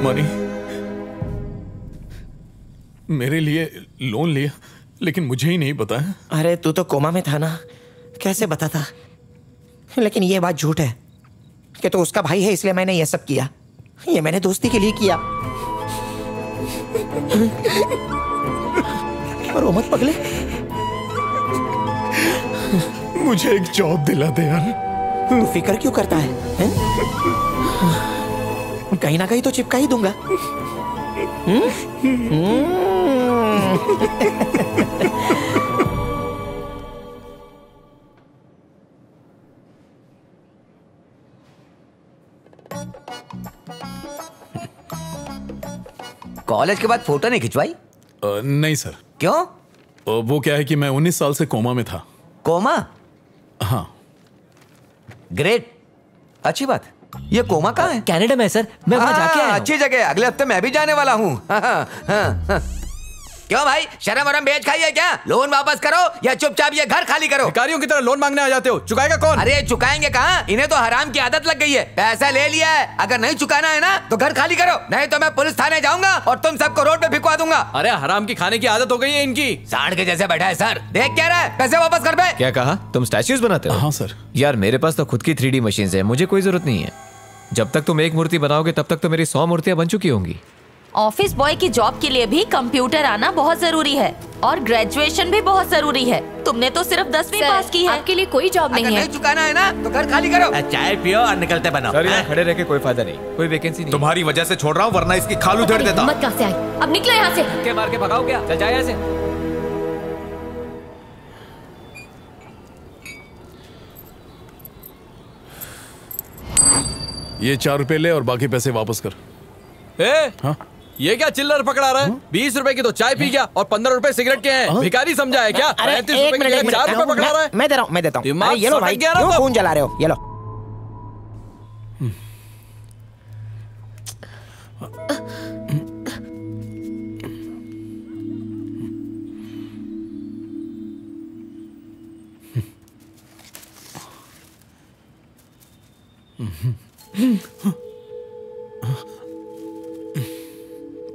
Money, मेरे लिए loan लिया लेकिन मुझे ही नहीं बताया। अरे तू तो कोमा में था ना, कैसे बता था? लेकिन ये बात झूठ है कि तो उसका भाई है इसलिए मैंने ये सब किया। ये मैंने दोस्ती के लिए किया। और मत पगले, मुझे एक जॉब दिला दे यार। तू फिक्र क्यों करता है? कहीं ना कहीं तो चिपका ही दूंगा। कॉलेज के बाद फोटो नहीं खिंचवाई? नहीं सर। क्यों? वो क्या है कि मैं 19 साल से कोमा में था। कोमा? हाँ। ग्रेट, अच्छी बात। ये कोमा कहाँ है? कनाडा में सर, मैं वहां जाके आया हूं। अच्छी जगह, अगले हफ्ते मैं भी जाने वाला हूँ। क्यों भाई, शर्म वरम बेच खाई है क्या? लोन वापस करो या चुपचाप ये घर खाली करो। भिखारियों की तरह लोन मांगने आ जाते हो, चुकाएगा कौन? अरे चुकाएंगे कहाँ, इन्हें तो हराम की आदत लग गई है। पैसा ले लिया है, अगर नहीं चुकाना है ना तो घर खाली करो, नहीं तो मैं पुलिस थाने जाऊंगा और तुम सबको रोड पे भिजवा दूंगा। अरे हराम की खाने की आदत हो गई है इनकी। सांड के जैसे बैठा है सर, देख क्या रहा है? पैसे वापस कर पे। क्या कहा? तुम स्टैच्यूज बनाते हो? हाँ सर। यार मेरे पास तो खुद की 3D मशीन है, मुझे कोई जरूरत नहीं है। जब तक तुम एक मूर्ति बनाओगे तब तक तो मेरी 100 मूर्तियां बन चुकी होंगी। ऑफिस बॉय की जॉब के लिए भी कंप्यूटर आना बहुत जरूरी है और ग्रेजुएशन भी बहुत जरूरी है। तुमने तो सिर्फ 10वीं पास की है। आपके लिए कोई जॉब नहीं है। नहीं चुकाना है ना तो घर खाली करो। चाय पियो और निकलते बनो। सर यहाँ खड़े रह के कोई फायदा नहीं, कोई वैकेंसी नहीं। तुम्हारी वजह से छोड़ रहा हूँ वरना इसकी खाल उधेड़ देता। हिम्मत कहाँ से आई? अब निकलो यहाँ से। धक्के मार के भगाओ क्या? चल जाए यहाँ से। ये 4 रुपए ले और बाकी पैसे वापस कर। हाँ? ये क्या चिल्लर पकड़ा रहा है? 20 रुपए की तो चाय पी गया और 15 रुपए सिगरेट के हैं। भिखारी समझा है क्या? 35 रुपए की 4 रुपए पकड़ा रहा है। मैं दे रहा हूँ, मैं देता हूँ। दिमाग ये लो भाई, सटक गया ना क्यों तो? खून जला रहे हो? ये लो।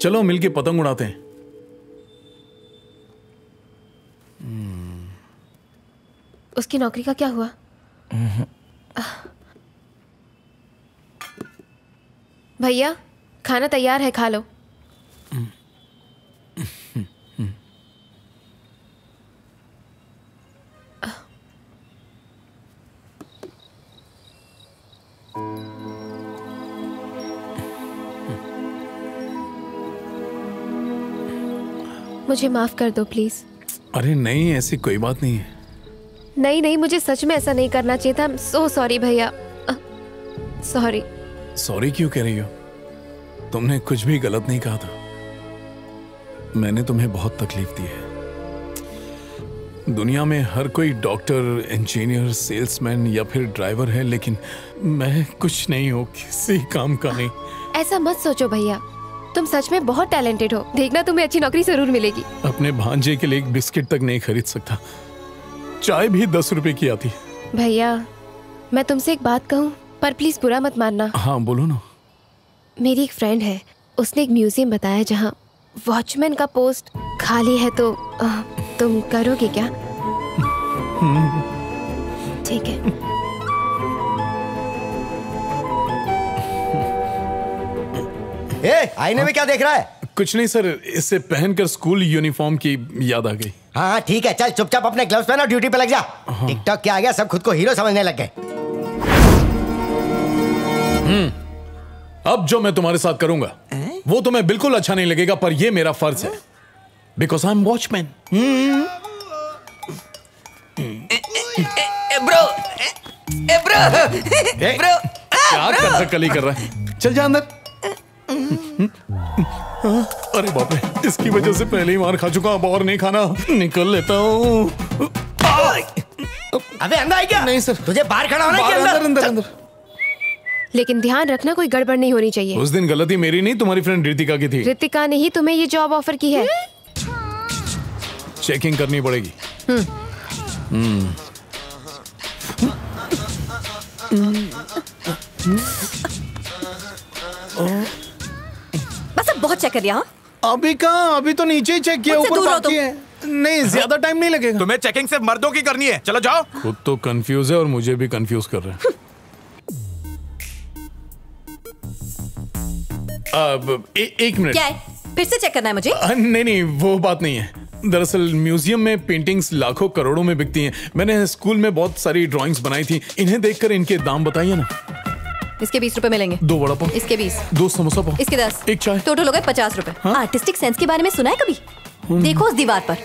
चलो मिलके पतंग उड़ाते हैं। उसकी नौकरी का क्या हुआ? भैया खाना तैयार है, खा लो। मुझे माफ कर दो प्लीज। अरे नहीं, ऐसी कोई बात नहीं है। नहीं नहीं, मुझे सच में ऐसा नहीं करना चाहिए था। आई एम सो सॉरी भैया, सॉरी। सॉरी क्यों कह रही हो? तुमने कुछ भी गलत नहीं कहा था। मैंने तुम्हें बहुत तकलीफ दी है। दुनिया में हर कोई डॉक्टर, इंजीनियर, सेल्समैन या फिर ड्राइवर है, लेकिन मैं कुछ नहीं हूँ, किसी काम का नहीं। ऐसा मत सोचो भैया, तुम सच में बहुत टैलेंटेड हो। देखना तुम्हें अच्छी नौकरी जरूर मिलेगी। अपने भांजे के लिए एक बिस्किट तक नहीं खरीद सकता, चाय भी 10 रुपए की आती। भैया मैं तुमसे एक बात कहूँ, पर प्लीज बुरा मत मानना। हाँ बोलो ना। मेरी एक फ्रेंड है, उसने एक म्यूजियम बताया जहाँ वॉचमैन का पोस्ट खाली है, तो तुम करोगे क्या? ठीक है। आईने में क्या देख रहा है? कुछ नहीं सर, इसे पहनकर स्कूल यूनिफॉर्म की याद आ गई। हाँ ठीक है, चल चुपचाप अपने ग्लव्स पहन और ड्यूटी पे लग जा। टिकटॉक क्या आ गया, सब खुद को हीरो समझने लग गए। अब जो मैं तुम्हारे साथ करूंगा वो तुम्हें बिल्कुल अच्छा नहीं लगेगा, पर ये मेरा फर्ज है, because I am watchman. Bro क्या कथकली कर रहा है? चल जा अंदर। अरे बाप रे, इसकी वजह से पहले ही मार खा चुका, अब और नहीं खाना। निकल लेता हूँ। अबे अंदर आई क्या? नहीं सर, तुझे बाहर खड़ा होना है। अंदर अंदर अंदर। लेकिन ध्यान रखना कोई गड़बड़ नहीं होनी चाहिए। उस दिन गलती मेरी नहीं, तुम्हारी फ्रेंड रितिका की थी। रितिका ने ही तुम्हें ये जॉब ऑफर की है। चेकिंग करनी पड़ेगी। चेक कर लिया? हाँ? अभी कहाँ, अभी तो नीचे ही चेक किया, ऊपर बाकी है। नहीं, ज्यादा टाइम नहीं लगेगा। तुम्हें चेकिंग सिर्फ मर्दों की करनी है, चलो जाओ। खुद तो कंफ्यूज है और मुझे भी कंफ्यूज कर रहे हैं। अब एक मिनट। क्या है? फिर से चेक करना है मुझे? नहीं, वो बात नहीं है। दरअसल म्यूजियम में पेंटिंग्स लाखों करोड़ों में बिकती हैं। मैंने स्कूल में बहुत सारी ड्राइंग्स बनाई थी, इन्हें देखकर इनके दाम बताइए ना। इसके 20 रुपए मिलेंगे। 2 वड़ा पाव। इसके 20। 2 समोसा पाव। इसके 10। एक चाय। टोटल हो गए 50 रुपए। आर्टिस्टिक सेंस के बारे में सुना है कभी? देखो उस दीवार पर,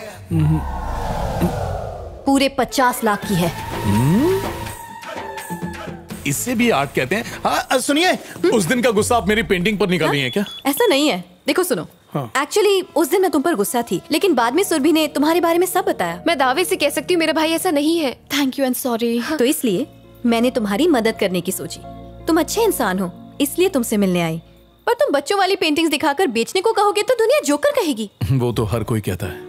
पूरे 50 लाख की है। इससे भी आर्ट कहते हैं। हाँ सुनिए, उस दिन का गुस्सा आप मेरी पेंटिंग पर निकाल रही हैं क्या? ऐसा नहीं है, देखो सुनो। एक्चुअली उस दिन मैं तुम पर गुस्सा थी, लेकिन बाद में सुरभि ने तुम्हारे बारे में सब बताया। मैं दावे से कह सकती हूँ मेरा भाई ऐसा नहीं है। Thank you and sorry. तो इसलिए मैंने तुम्हारी मदद करने की सोची। तुम अच्छे इंसान हो, इसलिए तुमसे मिलने आई। पर तुम बच्चों वाली पेंटिंग्स दिखाकर बेचने को कहोगे तो दुनिया जोकर कहेगी। वो तो हर कोई कहता है।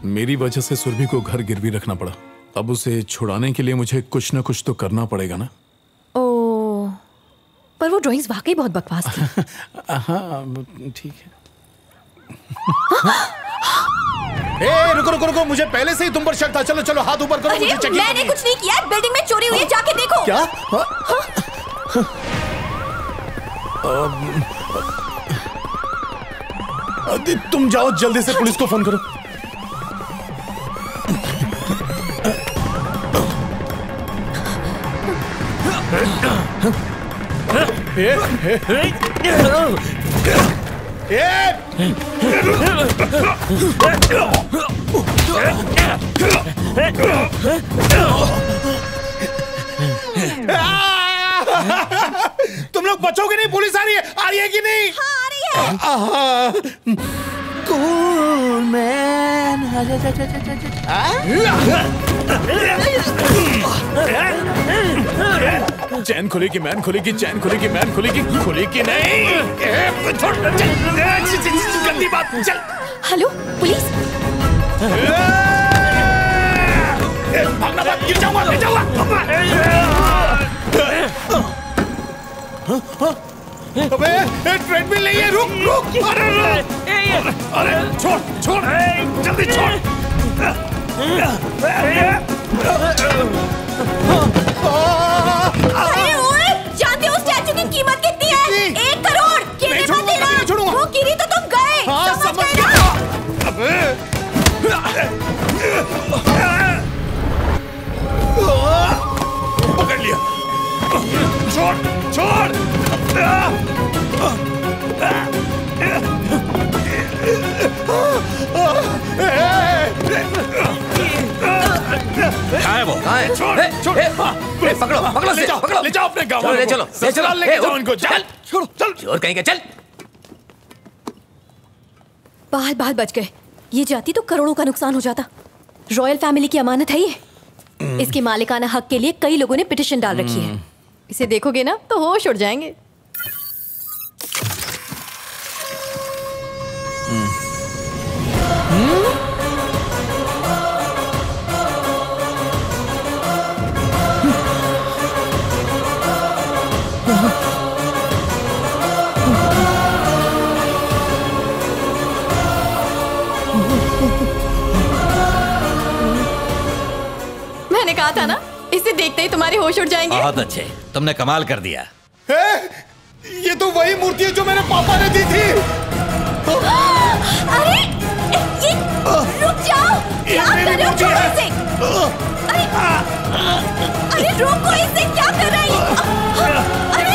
मेरी वजह से सुरभि को घर गिरवी रखना पड़ा। अब उसे छुड़ाने के लिए मुझे कुछ न कुछ तो करना पड़ेगा ना। ओह, पर वो ड्राइंग्स वाकई बहुत बकवास थी। हाँ ठीक है। ए, रुको, मुझे पहले से ही तुम पर शक था। चलो चलो हाथ ऊपर करो। मुझे चेकिंग मैंने कुछ नहीं किया, बिल्डिंग में चोरी हुई है, जाके देखो। क्या? तुम जाओ जल्दी से, पुलिस को फोन करो। तुम लोग बचोगे नहीं, पुलिस आ रही है कि नहीं? हाँ, आ रही है। Cool man. चैन खुलेगी, मैन खुलेगी, चैन खुलेगी, मैन खुलेगी, खुलेगी नहीं। गंदी बात। चल। Hello police. भागना मत, गिर जाऊंगा, गिर जाऊंगा। अबे ट्रेडमिल नहीं है, रुक। अरे छोड़, जल्दी छोड़। अरे ओए, जानते हो स्टैचू की कीमत कितनी है? 1 करोड़। गिरने मत देना। वो गिरी तो तुम गए। समझ गए ना? पकड़ लिया। छोड़। कहाँ है वो? छोड़। पकड़ो, ले जाओ अपने गाँव। ले चलो लेके जाओ इनको। चल। चोर कहीं के, चल। बाल बच गए। ये जाती तो करोड़ों का नुकसान हो जाता। रॉयल फैमिली की अमानत है ये। इसके मालिकाना हक के लिए कई लोगों ने पिटीशन डाल रखी है। इसे देखोगे ना तो होश उड़ जाएंगे। मैंने कहा था ना, इसे देखते ही तुम्हारे होश उड़ जाएंगे। बहुत अच्छे, तुमने कमाल कर दिया। ये तो वही मूर्ति है जो मेरे पापा ने दी थी। अरे ये रुक जाओ, क्या कर रहे हो? छोड़ो इसे। अरे रोको इसे, क्या कर रहे हो? अरे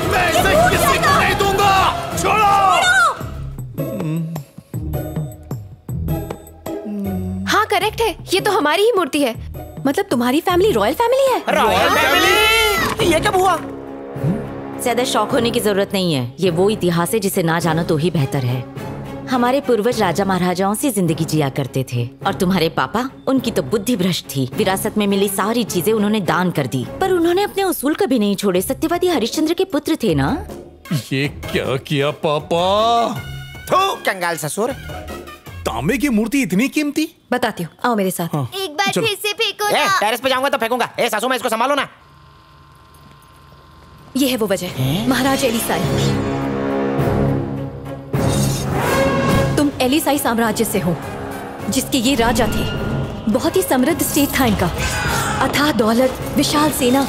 मैं इसे किसी को नहीं दूंगा। छोड़ो। हाँ करेक्ट है, ये तो हमारी ही मूर्ति है। मतलब तुम्हारी फैमिली रॉयल फैमिली है? Royal family? ये कब हुआ? ज्यादा शौक होने की जरूरत नहीं है। ये वो इतिहास है जिसे ना जानो तो ही बेहतर है। हमारे पूर्वज राजा महाराजाओं से जिंदगी जिया करते थे और तुम्हारे पापा, उनकी तो बुद्धि भ्रष्ट थी। विरासत में मिली सारी चीजें उन्होंने दान कर दी, पर उन्होंने अपने उसूल कभी नहीं छोड़े। सत्यवादी हरिश्चंद्र के पुत्र थे ना। ये क्या किया पापा? कंगाल ससुर। तांबे की मूर्ति इतनी कीमती? बताती हूँ, आओ मेरे साथ। एक बार फिर से फेंको ना। टेरेस पे जाऊंगा तो फेंकूंगा। सासू माँ, इसको संभालो ना। ये है वो वजह, महाराज एलिसाई। एलिसाई साम्राज्य से हूँ, जिसके ये राजा थे। बहुत ही समृद्ध स्टेट था इनका, अथाह दौलत, विशाल सेना।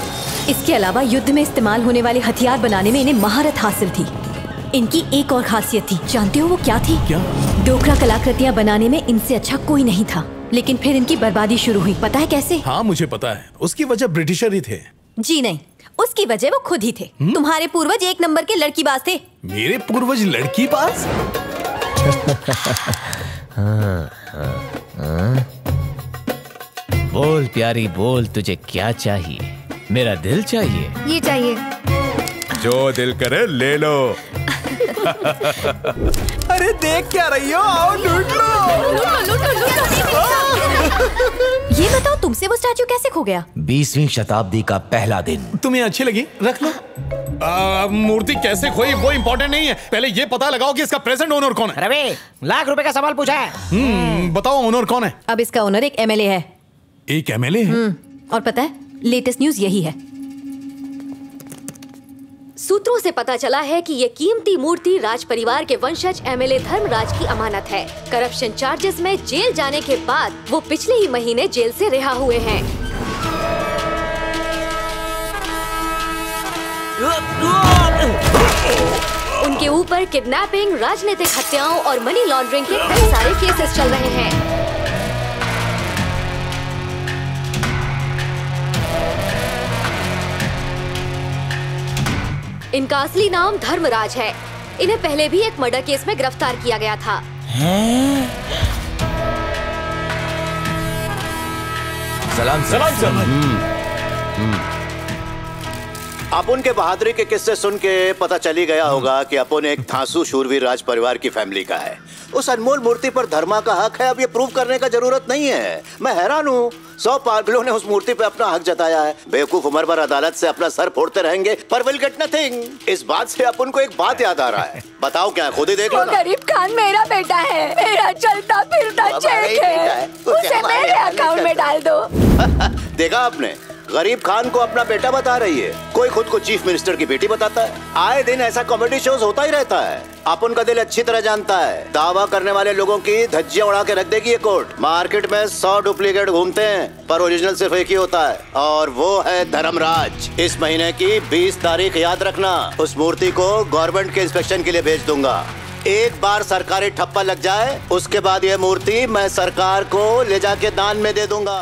इसके अलावा युद्ध में इस्तेमाल होने वाले हथियार बनाने में इन्हें महारत हासिल थी। इनकी एक और खासियत थी, जानते हो वो क्या थी? क्या? डोकरा कलाकृतियाँ बनाने में इनसे अच्छा कोई नहीं था। लेकिन फिर इनकी बर्बादी शुरू हुई, पता है कैसे? हाँ मुझे पता है, उसकी वजह ब्रिटिशर ही थे। जी नहीं, उसकी वजह वो खुद ही थे। तुम्हारे पूर्वज एक नंबर के लड़कीबाज थे। मेरे पूर्वज लड़कीबाज? बोल प्यारी बोल, तुझे क्या चाहिए? मेरा दिल चाहिए। ये चाहिए। जो दिल करे ले लो। अरे देख क्या रही हो, आओ लूट लो। ये बताओ तुमसे वो स्टैचू कैसे खो गया? 20वीं शताब्दी का पहला दिन। तुम्हें अच्छी लगी? रख लो। मूर्ति कैसे खोई वो इम्पोर्टेंट नहीं है, पहले ये पता लगाओ कि इसका प्रेजेंट ओनर कौन है। रवि, लाख रुपए का सवाल पूछा है। बताओ ओनर कौन है? अब इसका ओनर एक एमएलए है। एक एमएलए है? और पता है लेटेस्ट न्यूज यही है। सूत्रों से पता चला है कि ये कीमती मूर्ति राज परिवार के वंशज एमएलए धर्मराज की अमानत है। करप्शन चार्जेस में जेल जाने के बाद वो पिछले ही महीने जेल से रिहा हुए हैं। उनके ऊपर किडनैपिंग, राजनीतिक हत्याओं और मनी लॉन्ड्रिंग के कई सारे केसेस चल रहे हैं। इनका असली नाम धर्मराज है। इन्हें पहले भी एक मर्डर केस में गिरफ्तार किया गया था। सलाम सलाम। अपुन के बहादुरी के किस्से सुन के पता चली गया होगा कि अपुन एक धांसू शूरवीर राज परिवार की फैमिली का है। उस अनमोल मूर्ति पर धर्मा का हक है, अब ये प्रूव करने का जरूरत नहीं है। मैं हैरान हूँ, 100 पागलों ने उस मूर्ति पे अपना हक जताया है। बेवकूफ उम्र भर अदालत से अपना सर फोड़ते रहेंगे पर विल गेट नथिंग। इस बात से अपुन को एक बात याद आ रहा है। बताओ क्या, खुद ही देख लो ना। गरीब खान मेरा बेटा है, मेरा चलता फिरता चेक है, उसे मेरे अकाउंट में डाल दो। देखा आपने, गरीब खान को अपना बेटा बता रही है, कोई खुद को चीफ मिनिस्टर की बेटी बताता है। आए दिन ऐसा कॉमेडी शोज होता ही रहता है। अपन का दिल अच्छी तरह जानता है, दावा करने वाले लोगों की धज्जियां उड़ा के रख देगी ये कोर्ट। मार्केट में 100 डुप्लीकेट घूमते हैं पर ओरिजिनल सिर्फ एक ही होता है, और वो है धर्मराज। इस महीने की 20 तारीख याद रखना। उस मूर्ति को गवर्नमेंट के इंस्पेक्शन के लिए भेज दूंगा। एक बार सरकारी ठप्पा लग जाए उसके बाद ये मूर्ति मैं सरकार को ले जाके दान में दे दूंगा।